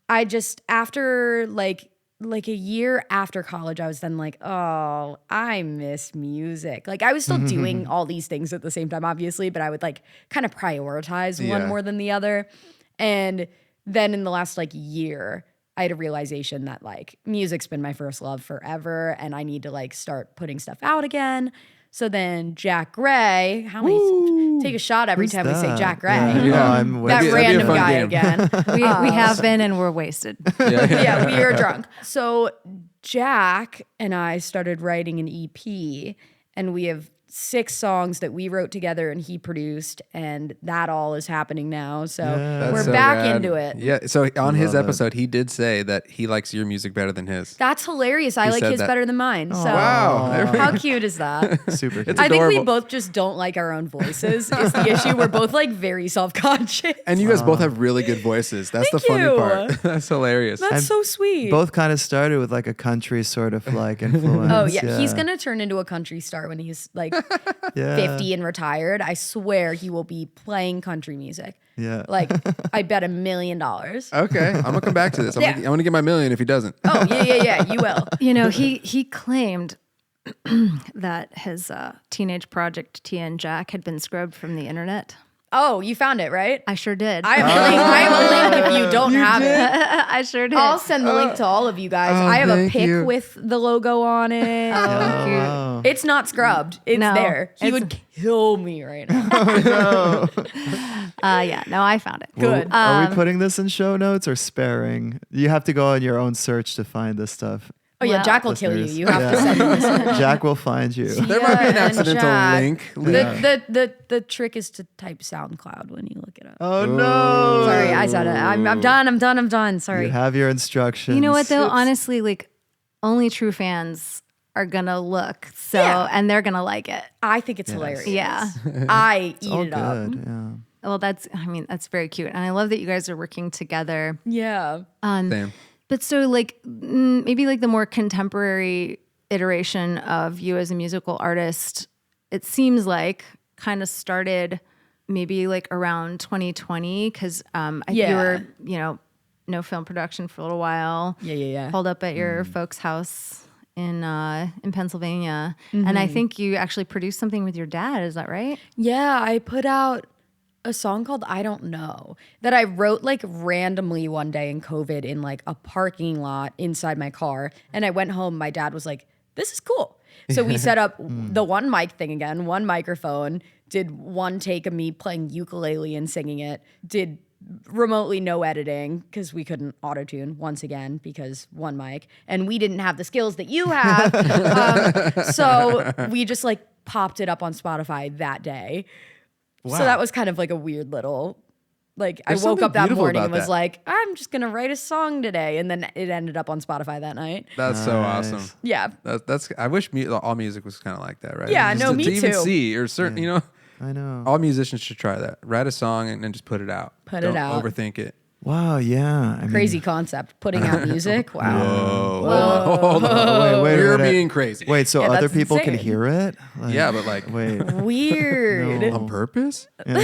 I just, after like like a year after college, I was then like, oh, I miss music. Like I was still doing all these things at the same time, obviously, but I would like kind of prioritize one more than the other. And then in the last like year, I had a realization that like music's been my first love forever and I need to like start putting stuff out again. So then Jack Gray, how many take a shot every time we say Jack Gray? I'm That with random guy again. We have been and we're wasted. Yeah, we are drunk. So Jack and I started writing an EP, and we have 6 songs that we wrote together and he produced, and that all is happening now. So we're so back rad. into it. Yeah. So on his Love it. episode, he did say that he likes your music better than his. That's hilarious. I like said his that. better than mine. So Wow. how cute is that? Super cute. I think we adorable. both just don't like our own voices. Is the issue. We're both like very self-conscious. And you guys both have really good voices. That's the Thank funny you. part. That's hilarious. That's so sweet. Both kind of started with like a country sort of like influence. Oh yeah, he's gonna turn into a country star when he's like 50 and retired. I swear he will be playing country music. Yeah. Like I bet $1 million. Oh Okay. I'm gonna come back to this. I'm gonna get my million if he doesn't. yeah, you will. You know, he claimed that his teenage project TN Jack had been scrubbed from the internet. Oh, you found it, right? I sure did. I have a link if you don't have it. I sure did. I'll send the link to all of you guys. I have a thank pic you. with the logo on it. Wow. It's not scrubbed. It's No, there. He it's- would kill me right now. yeah, no, I found it. Good. Are we putting this in show notes or sparing? You have to go on your own search to find this stuff. Oh yeah, Well, Jack will kill you. listeners. You have to send this. Jack will find you. There might be an and accidental Jack. link. The trick is to type SoundCloud when you look it up. Oh no! Sorry, I said it. I'm done. Sorry. You have your instructions. You know what though? Honestly, like only true fans are gonna look. So and they're gonna like it. I think it's hilarious. Yeah. I eat All it up. good. Yeah. Well, that's very cute. And I love that you guys are working together. Yeah. Same. But so like maybe like the more contemporary iteration of you as a musical artist, it seems like kind of started maybe like around 2020 because you were, no film production for a little while. Yeah. Holed up at your folks' house in Pennsylvania. And I think you actually produced something with your dad. Is that right? Yeah, I put out a song called I Don't Know that I wrote like randomly one day in COVID in like a parking lot inside my car. And I went home. My dad was like, this is cool. So we set up the one mic thing again, one microphone, did one take of me playing ukulele and singing it, did remotely no editing because we couldn't auto-tune once again because one mic and we didn't have the skills that you have. So we just like popped it up on Spotify that day. Wow. So that was kind of like a weird little, like There's I woke something up that beautiful morning and about was that. like, I'm just going to write a song today. And then it ended up on Spotify that night. That's so awesome. Yeah. That's. I wish all music was kind of like that, right? Yeah, Just no, to me even too. see or certain, I know. all musicians should try that. Write a song and then just put it out. Put it Don't out. Overthink it. Wow. Yeah. I mean, Crazy concept. Putting out music. Wow. Hold on. Wait, You're wait. being crazy. Wait. So Yeah, other that's people can insane. hear it? Like, Yeah, but like Wait. Weird. on purpose? On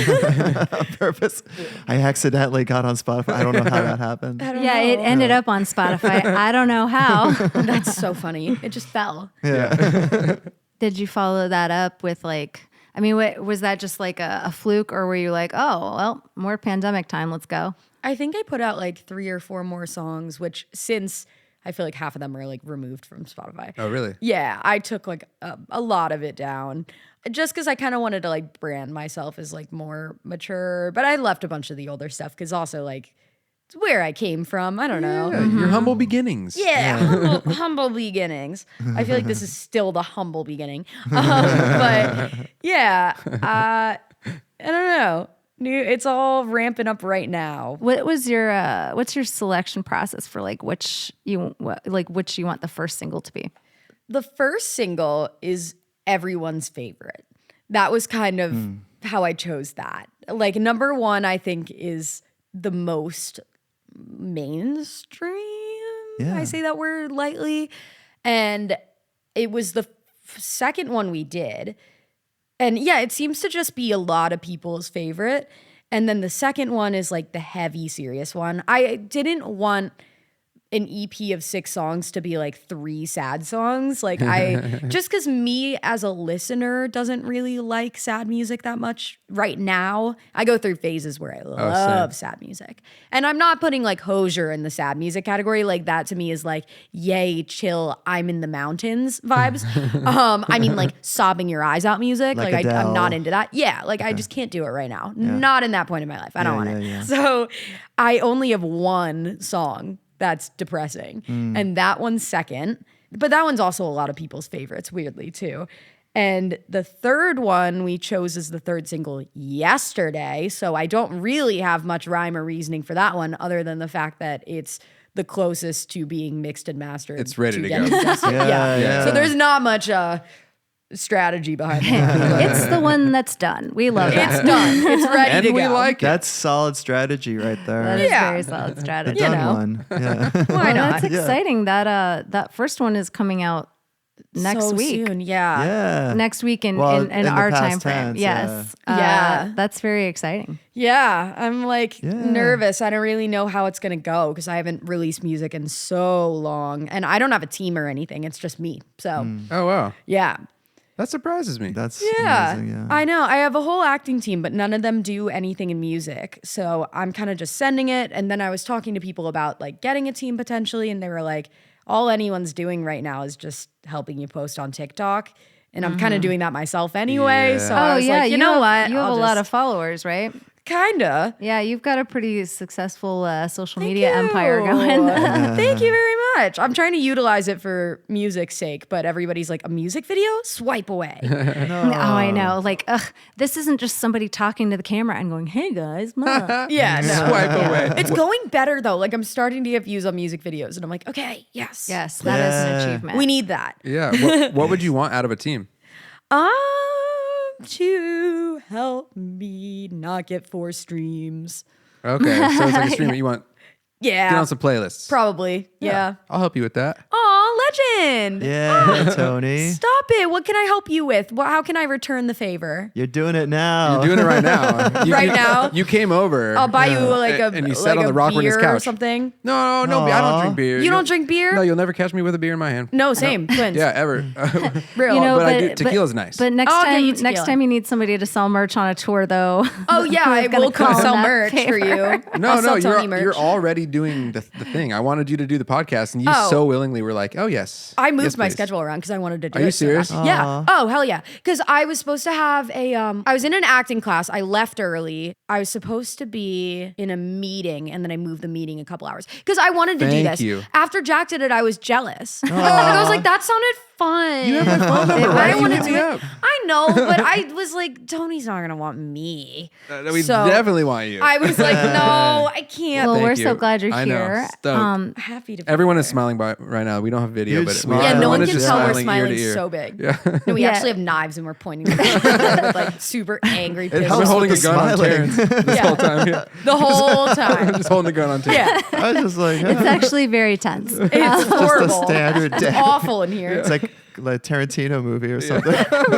purpose. I accidentally got on Spotify. I don't know how that happened. Yeah, it ended up on Spotify. I don't know how. That's so funny. It just fell. Did you follow that up with like, was that just like a fluke or were you like, oh, well, more pandemic time, let's go? I think I put out like 3 or 4 more songs, which since I feel like half of them are like removed from Spotify. Oh, really? Yeah, I took like a lot of it down just because I kind of wanted to like brand myself as like more mature. But I left a bunch of the older stuff because also like it's where I came from. I don't know. Yeah, your humble beginnings. Yeah, humble beginnings. I feel like this is still the humble beginning. But yeah, I don't know. It's all ramping up right now. What's your selection process for like which you want the first single to be? The first single is everyone's favorite. That was kind of how I chose that. Like number 1, I think is the most mainstream. Yeah. I say that word lightly. And it was the second one we did. And yeah, it seems to just be a lot of people's favorite. And then the second one is like the heavy, serious one. I didn't want an EP of 6 songs to be like 3 sad songs. Like just because me as a listener doesn't really like sad music that much right now. I go through phases where I love sad music. And I'm not putting like Hozier in the sad music category. Like that to me is like, yay, chill, I'm in the mountains vibes. I mean like sobbing your eyes out music. Like I'm not into that. Yeah, like I just can't do it right now. Yeah. Not in that point in my life. I don't want it. Yeah. So I only have one song that's depressing. And that one's second. But that one's also a lot of people's favorites, weirdly, too. And the third one we chose as the third single yesterday. So I don't really have much rhyme or reasoning for that one other than the fact that it's the closest to being mixed and mastered. It's ready to go. Yeah. So there's not much strategy behind it. It's the one that's done. We love it. It's done. It's ready And to we go. like it. That's solid strategy right there. That is Yeah. very solid The strategy. done one. Yeah. Why not? That's exciting. That first one is coming out next So week. soon, yeah. Yeah. Next week in the our past time frame. tense, Yes. Yeah. That's very exciting. Yeah, I'm like nervous. I don't really know how it's gonna go because I haven't released music in so long, and I don't have a team or anything. It's just me. So Oh, wow. yeah, That surprises me. That's yeah. amazing. Yeah. I know. I have a whole acting team, but none of them do anything in music. So I'm kind of just sending it. And then I was talking to people about like getting a team potentially, and they were like, all anyone's doing right now is just helping you post on TikTok. And I'm kind of doing that myself anyway. Yeah. So I was like, you know what? You have I'll a lot just- of followers, right? Kinda. Yeah, you've got a pretty successful social Thank media you. empire going. Thank you very much. I'm trying to utilize it for music's sake, but everybody's like, a music video? Swipe away. Oh, I know. Like, this isn't just somebody talking to the camera and going, "Hey guys." blah." Yeah, no. Swipe away. It's going better though. Like I'm starting to get views on music videos, and I'm like, okay, yes, Yes, that is an achievement. we need that. Yeah. What would you want out of a team? To help me not get 4 streams. Okay. So it's like a streamer. You want Yeah, get on some playlists. probably. Yeah. I'll help you with that. Aw, legend. Yeah, Tony. Stop it. What can I help you with? How can I return the favor? You're doing it now. You're doing it right now. Right now? You came over. I'll buy you like a and you like sat on a the rock with his beer or couch. something. No, I don't drink beer. You don't drink beer? No, you'll never catch me with a beer in my hand. No, same. Twins. Yeah, ever. Real. You know, but I do. Tequila's nice. But next I'll get you time, next tequila. time you need somebody to sell merch on a tour, though. Oh yeah, I We're gonna will come call sell that merch for favor. you. No, I'll sell Tony merch. you're already doing the thing. I wanted you to do the podcast, and you Oh. so willingly were like, "Oh yes." I moved Yes, my please. schedule around because I wanted to do Are it. you so bad. serious? Yeah. Oh, hell yeah. Because I was supposed to have I was in an acting class. I left early. I was supposed to be in a meeting, and then I moved the meeting a couple hours because I wanted to do Thank this. you. After Jack did it, I was jealous. Like, I was like, that sounded fun. You have my phone number, I right? didn't want You to hit do me it. up. I know, but I was like, Tony's not going to want me. We So, definitely want you. I was like, no, I can't. Well, Thank we're you. so glad you're I know. here. Stoked. Happy to be Everyone here. is smiling right now. We don't have video, Huge but smile. Yeah, no one Everyone can is tell we're just smiling ear to ear. so big. Yeah. No, we Yeah. actually have knives and we're pointing at each other with like super angry It pissed. I've helps been holding a with the gun on smiling. Terrence this Yeah. whole time. Yeah. the whole time. Just holding the gun on Terrence. Yeah, I was just like, It's actually very tense. it's just a horrible. standard It's day. awful in here. It's like a Tarantino movie or something.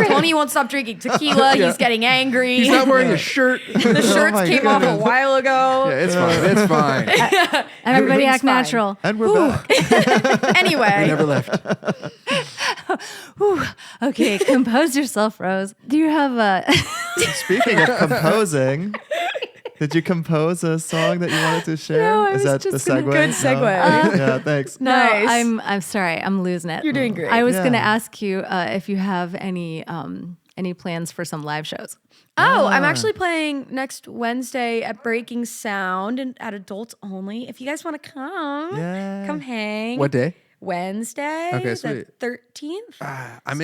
Tony won't stop drinking tequila. Yeah. He's getting angry. He's not wearing a shirt. the shirts my came off a goodness. while ago. Yeah, it's fine. It's fine. Everybody Everything's act fine. natural. And we're back. Anyway, We never left. Okay, compose yourself, Rose. Do you have a? Speaking of composing, did you compose a song that you wanted to share? No, I Is was that the just gonna- segue? Good segue. Yeah, thanks. Nice. No, I'm sorry. I'm losing it. You're doing great. I was Yeah. going to ask you if you have any plans for some live shows. Oh, I'm actually playing next Wednesday at Breaking Sound and at Adults Only. If you guys want to come, Yay. come hang. What day? Wednesday, Okay, the sweet. 13th. I'm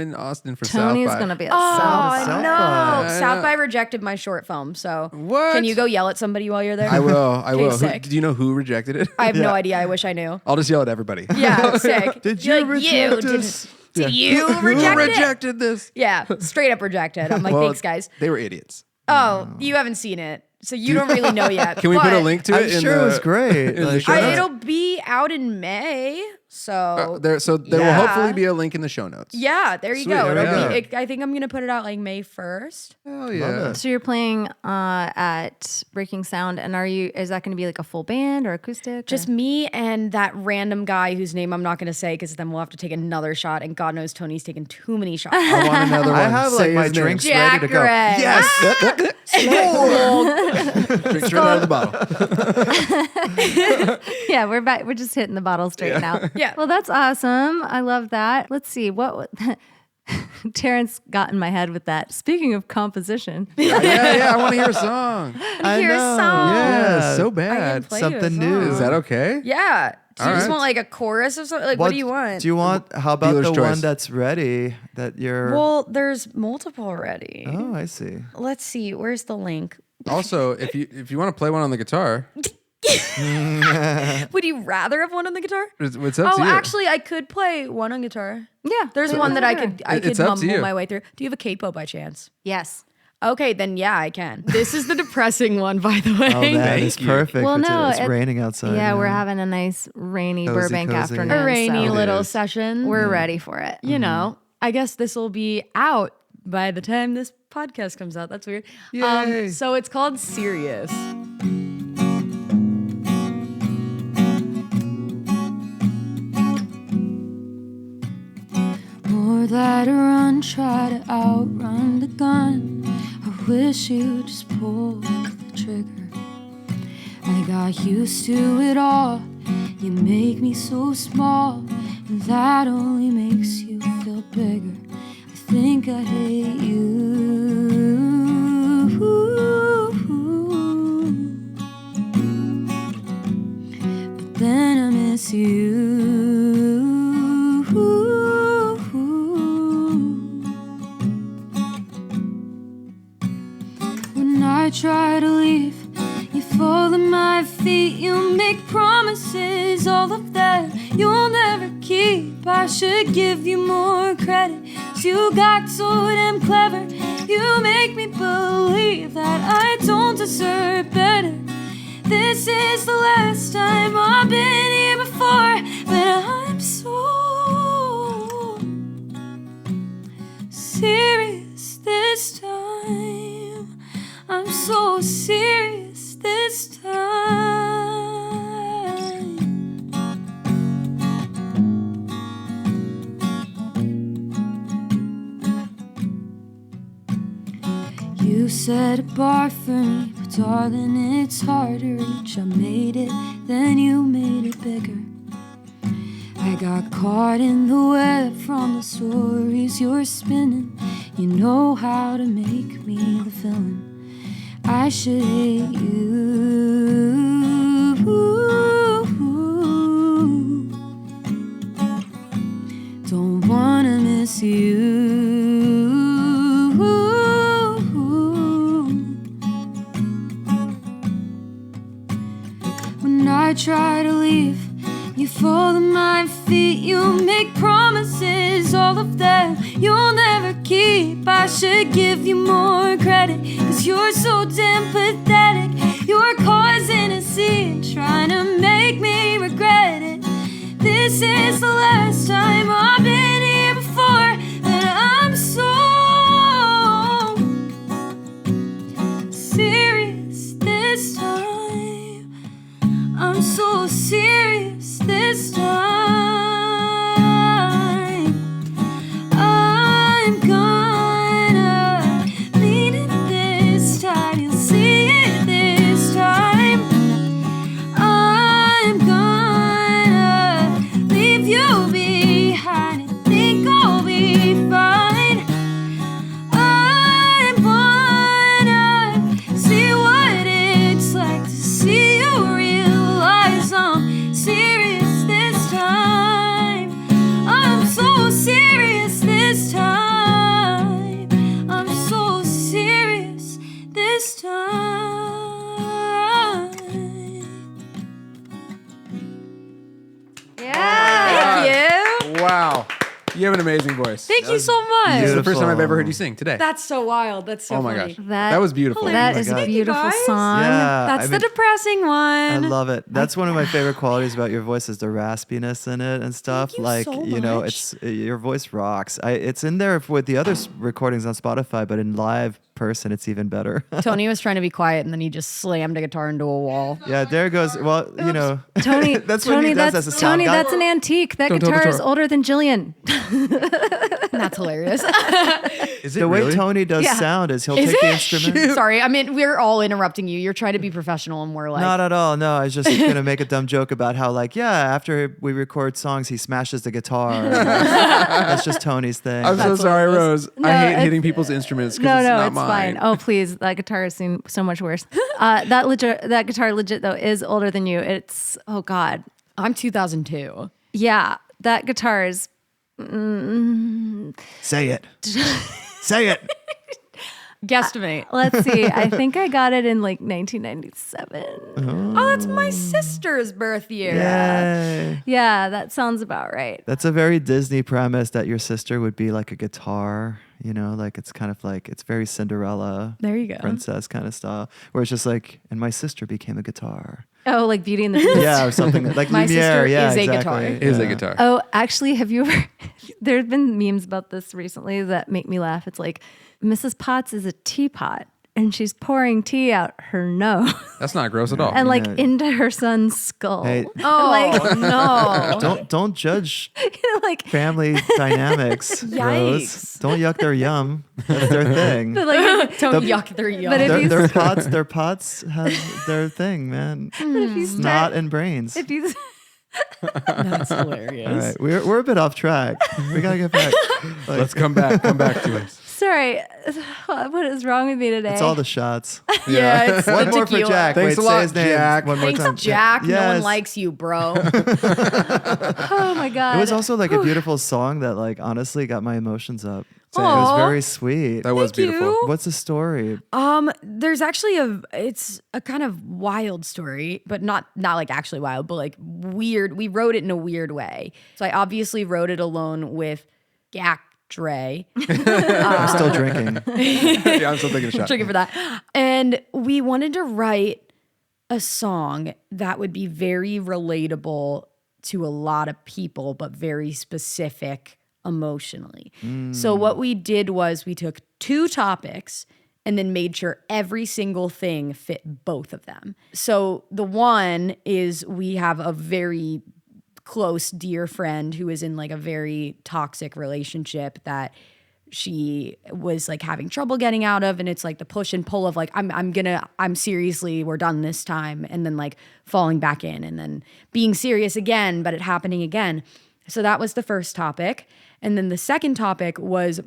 in Austin for Tony's South by. going to be at Oh, South. South no. by. South by rejected my short film. So What? can you go yell at somebody while you're there? I will. I will. Who, sick. do you know who rejected it? I have no idea. I wish I knew. I'll just yell at everybody. Yeah, sick. Did You're you like, reject didn't- us? Did you Who reject it? rejected this? Yeah, straight up rejected. I'm like, Well, thanks, guys. They were idiots. Oh, you haven't seen it, so you don't really know yet. Can we put a but link to I'm it? in sure the, it was great. in the Like, show notes? It'll be out in May, So there will hopefully be a link in the show notes. Yeah, there you Sweet, go. there we I think I'm going to put it out like May 1st. Oh yeah. So you're playing at Breaking Sound, and is that going to be like a full band or acoustic? Just me and that random guy whose name I'm not going to say because then we'll have to take another shot. And God knows Tony's taken too many shots. I want another one. I have like my drinks ready to go. Jack Yes. Drink straight out of the bottle. Yeah, we're back. We're just hitting the bottle straight now. Yeah. Well, that's awesome. I love that. Let's see what Terence got in my head with that. Speaking of composition, yeah. I want to hear a song. Here's a song. Yeah, so I can bad. play you a Something new. song. Is that okay? Yeah. Do you All just right. want like a chorus of something? Like, what do you want? Do you want? How about Dealer's the choice. one that's ready? That you're. Well, there's multiple already. Oh, I see. Let's see. Where's the link? Also, if you want to play one on the guitar, Would you rather have one on the guitar? it's up to you. Actually, I could play one on guitar. yeah, There's one that I could It's up to mumble you. my way through. Do you have a capo by chance? Yes. Okay, then yeah, I can. This is the depressing one, by the way. Oh, that is you. perfect. Well, for no, today. It's raining outside. Yeah, we're now. having a nice rainy Cozy, Burbank cozy. afternoon. A rainy so little is. session. we're ready for it. You know, I guess this will be out by the time this podcast comes out. That's weird. Yay. So it's called Serious. More that run, try to outrun the gun. I wish you'd just pull the trigger. I got used to it all. You make me so small, and that only makes you feel bigger. I think I hate you. But then I miss you. When I try to leave, you fall at my feet. You make promises, all of that you'll never keep. I should give you more credit, 'cause you got so damn clever. You make me believe that I don't deserve better. This is the last time I've been here before, but I'm so serious this time. I'm so serious this time. You set a bar for me, but darling, it's hard to reach. I made it, then you made it bigger. I got caught in the web from the stories you're spinning. You know how to make me the villain. I should hate you. Don't wanna miss you. When I try to leave, you fall at my feet. You make promises, all of that you'll never keep. I should give you more credit, 'cause you're so damn pathetic. You're causing a scene, trying to make me regret it. This is the last time I've been here before, but I'm so serious this time. I'm so serious this time. I'm gonna mean it this time. You'll see it this time. I'm gonna leave you behind and think I'll be fine. I wanna see what it's like to see you realize I'm serious this time. I'm so serious this time. I'm so serious this time. Yeah. Thank you. Wow. You have an amazing voice. Thank you so much. This is the first time I've Beautiful. ever heard you sing today. That's so wild. That's so oh my funny. gosh. That was beautiful. That my is God. a Thank you, beautiful guys. song. Yeah, That's I the mean, depressing one. I love it. That's one of my favorite qualities about your voice is the raspiness in it and stuff. Thank you like, so you know, much. it's your voice rocks. It's in there with the other recordings on Spotify, but in live person, it's even better. Tony was trying to be quiet, and then he just slammed a guitar into a wall. Yeah, there goes. Well, you know, Tony, that's what Tony, he does that's, as a sound Tony, guy. that's an antique. That Don't tell the guitar is Toro. older than Jillian. That's hilarious. Is it The way really? Tony does Yeah. sound is he'll Is take the it? instrument. Sorry, I mean we're all interrupting you. You're trying to be professional, and we're like, Not at all. No, I was just gonna make a dumb joke about how, like, yeah, after we record songs, he smashes the guitar. That's just Tony's thing. I'm so sorry, Rose. No, I hate it's- hitting people's instruments because No, it's no, not it's mine. fine. Oh, please. That guitar has seen so much worse. That guitar legit, though, is older than you. It's, oh, God. I'm 2002. Yeah, that guitar is, Say it. Say it. Guesstimate. let's see. I think I got it in like 1997. Oh, that's my sister's birth year. Yay. Yeah, that sounds about right. That's a very Disney premise that your sister would be like a guitar, you know, like it's kind of like, it's very Cinderella There you go. princess kind of style, where it's just like, and my sister became a guitar. Oh, like Beauty and the Beast. Yeah, or something like My Lumiere. sister Yeah, is a exactly. guitar. Is a Yeah. guitar. Oh, actually, have you ever? There have been memes about this recently that make me laugh. It's like Mrs. Potts is a teapot and she's pouring tea out her nose That's not gross at all. and like Yeah. into her son's skull. Hey, Oh Like- no. don't judge like, family dynamics, Rose. Yikes. Don't yuck their yum. That's their thing. but like, Don't yuck their yum. But if Their, you- their pots have their thing, man. if you Snot start, and brains. if you, That's hilarious. All right, we're a bit off track. We gotta get back. Like, Let's come back to it. sorry, what is wrong with me today? it's all the shots. Yeah, it's One the more for tequila. Jack. Thanks Wait, a say lot, his name Jack. one more Thanks, time. Jack. No one Yes. likes you, bro. Oh my god! It was also like a beautiful song that, like, honestly got my emotions up. So it was Aw. very sweet. That was Thank beautiful. you. What's the story? There's actually it's a kind of wild story, but not like actually wild, but like weird. We wrote it in a weird way. So I obviously wrote it alone with Gak Dre. I'm still drinking. Yeah, I'm still taking a shot. Drinking for that. And we wanted to write a song that would be very relatable to a lot of people, but very specific emotionally. So what we did was we took two topics and then made sure every single thing fit both of them. So the one is we have a very close, dear friend who is in like a very toxic relationship that she was like having trouble getting out of, and it's like the push and pull of like I'm seriously, we're done this time, and then like falling back in and then being serious again, but it happening again. So that was the first topic. And then the second topic was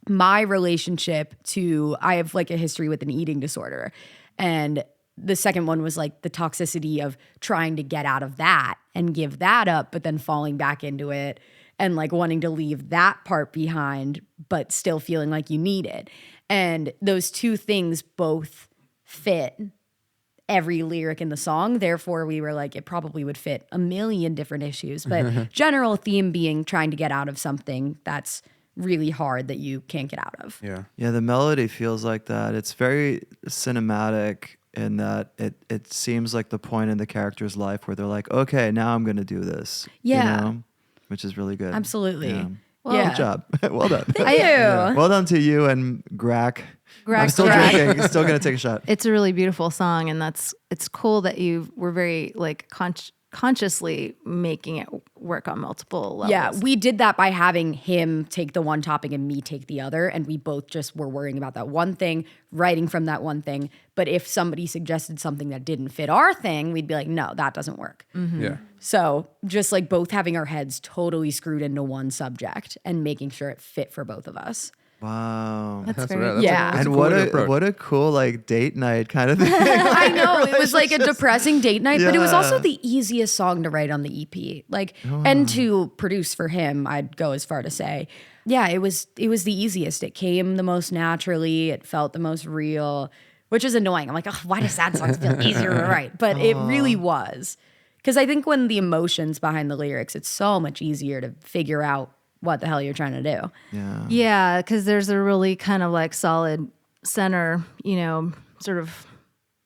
my relationship to, I have like a history with an eating disorder. And the second one was like the toxicity of trying to get out of that and give that up, but then falling back into it and like wanting to leave that part behind, but still feeling like you need it. And those two things both fit every lyric in the song. Therefore, we were like, it probably would fit a million different issues, but general theme being trying to get out of something that's really hard that you can't get out of. Yeah. Yeah, the melody feels like that. It's very cinematic in that it seems like the point in the character's life where they're like, okay, now I'm going to do this. Yeah. You know? Which is really good. Absolutely. Yeah. Yeah. Good job. Well done. Thank you. Well done to you and Grack. I'm still Grack. drinking. Still going to take a shot. It's a really beautiful song, and it's cool that you were very like consciously making it work on multiple levels. Yeah, we did that by having him take the one topic and me take the other. And we both just were worrying about that one thing, writing from that one thing. But if somebody suggested something that didn't fit our thing, we'd be like, no, that doesn't work. Yeah. So just like both having our heads totally screwed into one subject and making sure it fit for both of us. Wow. That's That's very right. Yeah. That's And cool what way to approach. what a cool like date night kind of thing. I know it was like a depressing date night, but it was also Yeah. the easiest song to write on the EP. Like, and to produce for him, I'd go as far to say, yeah, it was the easiest. It came the most naturally. It felt the most real, which is annoying. I'm like, oh, why do sad songs feel easier to write? But it really was. Because I think when the emotions behind the lyrics, it's so much easier to figure out what the hell you're trying to do. Yeah. Yeah, because there's a really kind of like solid center, sort of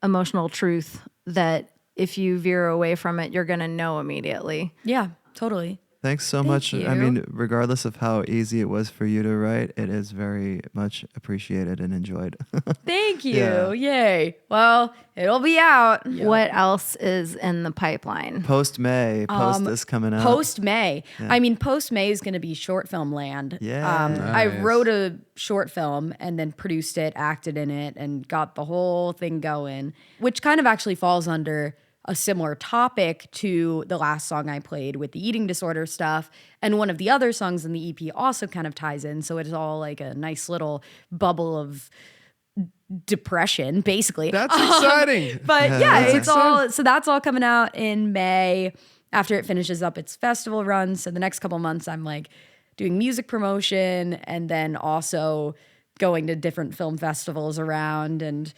emotional truth that if you veer away from it, you're going to know immediately. Yeah, totally. Thanks so much. you. I mean, regardless of how easy it was for you to write, it is very much appreciated and enjoyed. Thank you. Yeah. Yay. Well, it'll be out. What else is in the pipeline? Post-May, this coming out. Post-May. I mean, post-May is going to be short film land. Yeah. I Nice. wrote a short film and then produced it, acted in it, and got the whole thing going, which kind of actually falls under a similar topic to the last song I played with the eating disorder stuff. And one of the other songs in the EP also kind of ties in. So it's all like a nice little bubble of depression, basically. That's exciting. But yeah, That's it's all, so that's all coming out in May after it finishes up its festival run. So the next couple months I'm like doing music promotion and then also going to different film festivals around and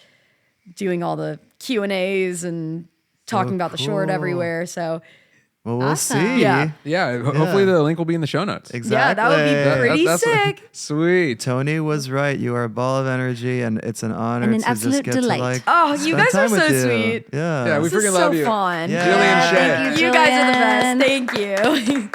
doing all the Q&As and talking about the short cool. everywhere. So Well, we'll Awesome. see. Yeah. Yeah, hopefully the link will be in the show notes. Exactly. yeah, that would be pretty That's sick. Sweet. Tony was right. You are a ball of energy, and it's an honor And an to absolute just get delight. to like. Oh, you spend guys are time with so you. sweet. Yeah. Yeah, we This is freaking so love you. fun. Yeah. Jillian Shea. Thank You guys are the best. Jillian. Thank you.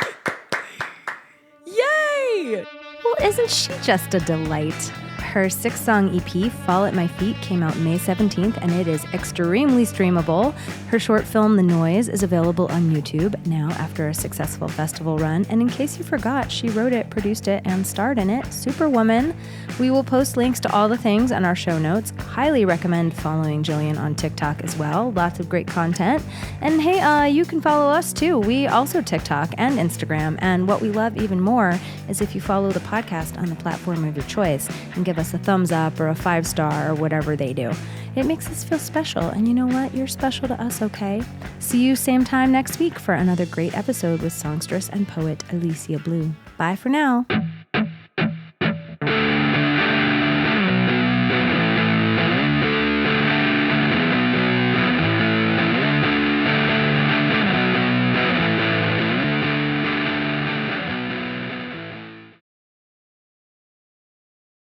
Yay! Well, isn't she just a delight? Her 6-song EP, Fall at My Feet, came out May 17th, and it is extremely streamable. Her short film, The Noise, is available on YouTube now after a successful festival run. And in case you forgot, she wrote it, produced it, and starred in it. Superwoman. We will post links to all the things on our show notes. Highly recommend following Jillian on TikTok as well. Lots of great content. And hey, you can follow us too. We also TikTok and Instagram. And what we love even more is if you follow the podcast on the platform of your choice and give us a thumbs up or a 5-star or whatever they do. It makes us feel special. And you know what? You're special to us, okay? See you same time next week for another great episode with songstress and poet Alicia Blue. Bye for now.